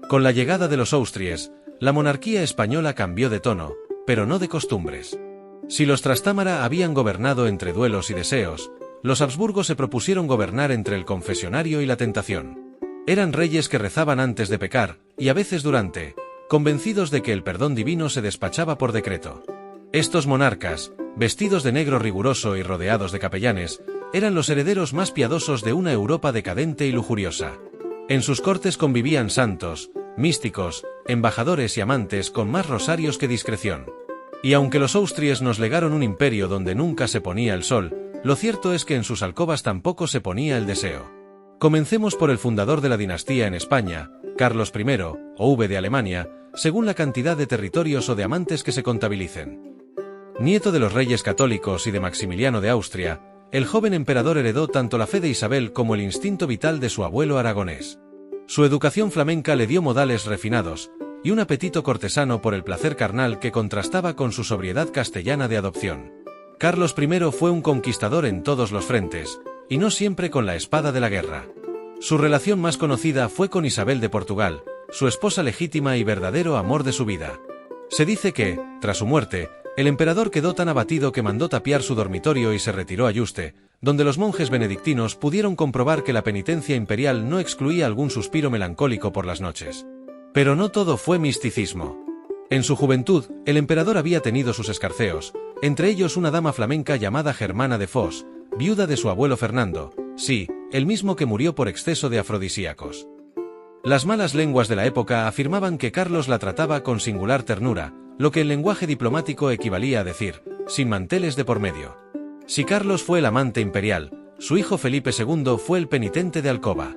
Con la llegada de los Austries, la monarquía española cambió de tono, pero no de costumbres. Si los Trastámara habían gobernado entre duelos y deseos, los Habsburgo se propusieron gobernar entre el confesionario y la tentación. Eran reyes que rezaban antes de pecar, y a veces durante, convencidos de que el perdón divino se despachaba por decreto. Estos monarcas, vestidos de negro riguroso y rodeados de capellanes, eran los herederos más piadosos de una Europa decadente y lujuriosa. En sus cortes convivían santos, místicos, embajadores y amantes con más rosarios que discreción. Y aunque los Austries nos legaron un imperio donde nunca se ponía el sol, lo cierto es que en sus alcobas tampoco se ponía el deseo. Comencemos por el fundador de la dinastía en España, Carlos I, o V de Alemania, según la cantidad de territorios o de amantes que se contabilicen. Nieto de los reyes católicos y de Maximiliano de Austria, el joven emperador heredó tanto la fe de Isabel como el instinto vital de su abuelo aragonés. Su educación flamenca le dio modales refinados, y un apetito cortesano por el placer carnal que contrastaba con su sobriedad castellana de adopción. Carlos I fue un conquistador en todos los frentes, y no siempre con la espada de la guerra. Su relación más conocida fue con Isabel de Portugal, su esposa legítima y verdadero amor de su vida. Se dice que, tras su muerte, el emperador quedó tan abatido que mandó tapiar su dormitorio y se retiró a Yuste, donde los monjes benedictinos pudieron comprobar que la penitencia imperial no excluía algún suspiro melancólico por las noches. Pero no todo fue misticismo. En su juventud, el emperador había tenido sus escarceos, entre ellos una dama flamenca llamada Germana de Foix, viuda de su abuelo Fernando, sí, el mismo que murió por exceso de afrodisíacos. Las malas lenguas de la época afirmaban que Carlos la trataba con singular ternura, lo que en lenguaje diplomático equivalía a decir, sin manteles de por medio. Si Carlos fue el amante imperial, su hijo Felipe II fue el penitente de alcoba.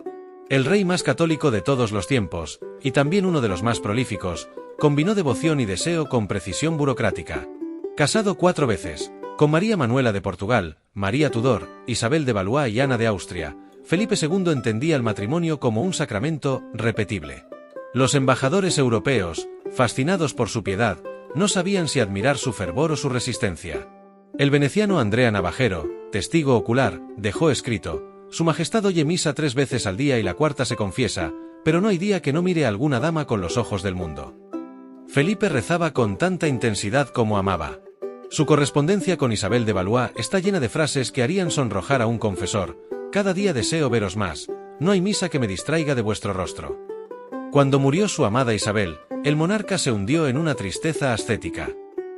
El rey más católico de todos los tiempos, y también uno de los más prolíficos, combinó devoción y deseo con precisión burocrática. Casado 4 veces, con María Manuela de Portugal, María Tudor, Isabel de Valois y Ana de Austria, Felipe II entendía el matrimonio como un sacramento repetible. Los embajadores europeos, fascinados por su piedad, no sabían si admirar su fervor o su resistencia. El veneciano Andrea Navajero, testigo ocular, dejó escrito: Su Majestad oye misa 3 veces al día y la cuarta se confiesa, pero no hay día que no mire a alguna dama con los ojos del mundo. Felipe rezaba con tanta intensidad como amaba. Su correspondencia con Isabel de Valois está llena de frases que harían sonrojar a un confesor: cada día deseo veros más, no hay misa que me distraiga de vuestro rostro. Cuando murió su amada Isabel, el monarca se hundió en una tristeza ascética.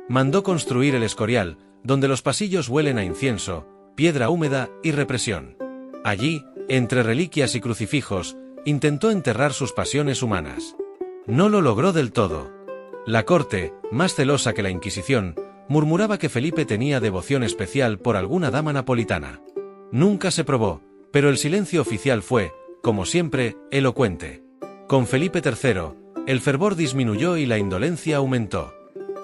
Mandó construir el Escorial, donde los pasillos huelen a incienso, piedra húmeda y represión. Allí, entre reliquias y crucifijos, intentó enterrar sus pasiones humanas. No lo logró del todo. La corte, más celosa que la Inquisición, murmuraba que Felipe tenía devoción especial por alguna dama napolitana. Nunca se probó, pero el silencio oficial fue, como siempre, elocuente. Con Felipe III, el fervor disminuyó y la indolencia aumentó.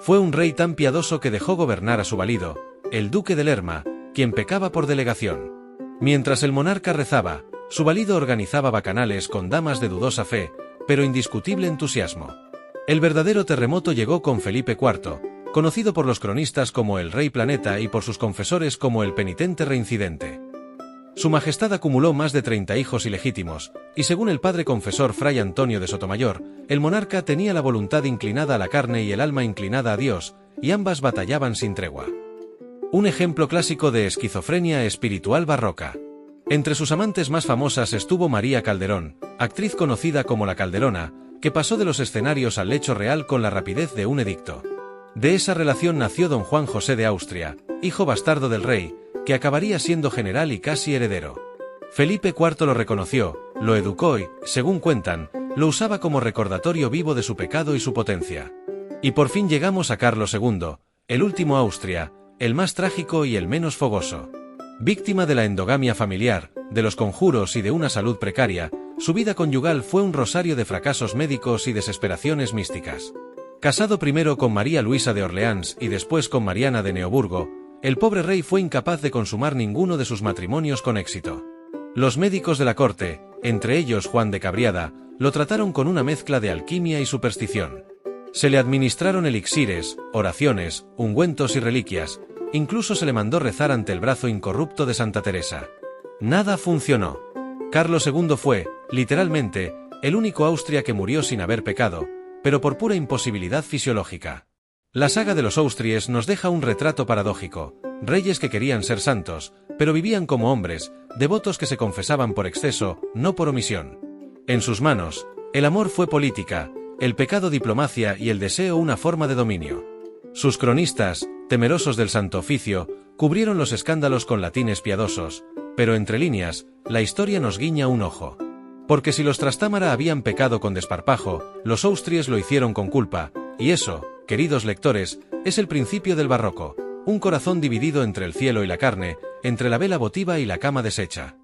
Fue un rey tan piadoso que dejó gobernar a su valido, el duque de Lerma, quien pecaba por delegación. Mientras el monarca rezaba, su valido organizaba bacanales con damas de dudosa fe, pero indiscutible entusiasmo. El verdadero terremoto llegó con Felipe IV, conocido por los cronistas como el Rey Planeta y por sus confesores como el penitente reincidente. Su Majestad acumuló más de 30 hijos ilegítimos, y según el padre confesor Fray Antonio de Sotomayor, el monarca tenía la voluntad inclinada a la carne y el alma inclinada a Dios, y ambas batallaban sin tregua. Un ejemplo clásico de esquizofrenia espiritual barroca. Entre sus amantes más famosas estuvo María Calderón, actriz conocida como la Calderona, que pasó de los escenarios al lecho real con la rapidez de un edicto. De esa relación nació don Juan José de Austria, hijo bastardo del rey, que acabaría siendo general y casi heredero. Felipe IV lo reconoció, lo educó y, según cuentan, lo usaba como recordatorio vivo de su pecado y su potencia. Y por fin llegamos a Carlos II, el último Austria, el más trágico y el menos fogoso. Víctima de la endogamia familiar, de los conjuros y de una salud precaria, su vida conyugal fue un rosario de fracasos médicos y desesperaciones místicas. Casado primero con María Luisa de Orleans y después con Mariana de Neoburgo, el pobre rey fue incapaz de consumar ninguno de sus matrimonios con éxito. Los médicos de la corte, entre ellos Juan de Cabriada, lo trataron con una mezcla de alquimia y superstición. Se le administraron elixires, oraciones, ungüentos y reliquias, incluso se le mandó rezar ante el brazo incorrupto de Santa Teresa. Nada funcionó. Carlos II fue, literalmente, el único Austria que murió sin haber pecado, pero por pura imposibilidad fisiológica. La saga de los Austries nos deja un retrato paradójico: reyes que querían ser santos, pero vivían como hombres, devotos que se confesaban por exceso, no por omisión. En sus manos, el amor fue política, el pecado diplomacia y el deseo una forma de dominio. Sus cronistas, temerosos del Santo Oficio, cubrieron los escándalos con latines piadosos, pero entre líneas, la historia nos guiña un ojo. Porque si los Trastámara habían pecado con desparpajo, los Austries lo hicieron con culpa, y eso, queridos lectores, es el principio del barroco, un corazón dividido entre el cielo y la carne, entre la vela votiva y la cama deshecha.